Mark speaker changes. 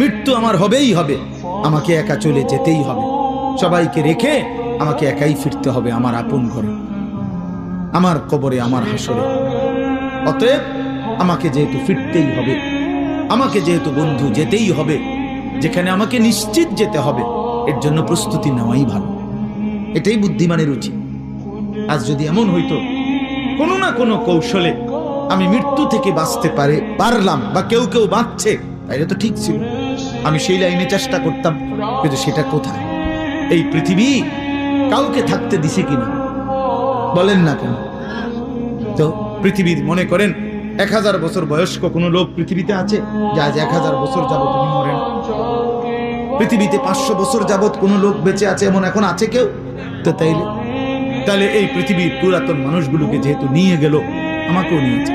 Speaker 1: মৃত্যু আমার হবেই হবে, আমাকে একা চলে যেতেই হবে, সবাইকে রেখে আমাকে একাই ফিরতে হবে আমার আপন ঘরে, আমার কবরে, আমার হাসরে। অতএব আমাকে যেহেতু ফিরতেই হবে, আমাকে যেহেতু বন্ধু যেতেই হবে, যেখানে আমাকে নিশ্চিত যেতে হবে, এর জন্য প্রস্তুতি নেওয়াই ভালো। এটাই বুদ্ধিমানের উচিত। আজ যদি এমন হইতো কোনো না কোনো কৌশলে আমি মৃত্যু থেকে বাঁচতে পারলাম, বা কেউ কেউ বাঁচছে, তাইলে তো ঠিক ছিল, আমি সেই লাইনে চেষ্টা করতাম। কিন্তু সেটা কোথায়? এই পৃথিবী কাউকে থাকতে দিছে কিনা বলেন না কেন? তো পৃথিবীর মনে করেন 1000 বছর বয়স্ক কোনো লোক পৃথিবীতে আছে যা আজ 1000 বছর যাবত উনি মরেন? পৃথিবীতে 500 বছর যাবত কোনো লোক বেঁচে আছে এমন এখন আছে কেউ? তো তাইলে এই পৃথিবীর পুরাতন মানুষগুলোকে যেহেতু নিয়ে গেল, আমাকেও নিয়েছে।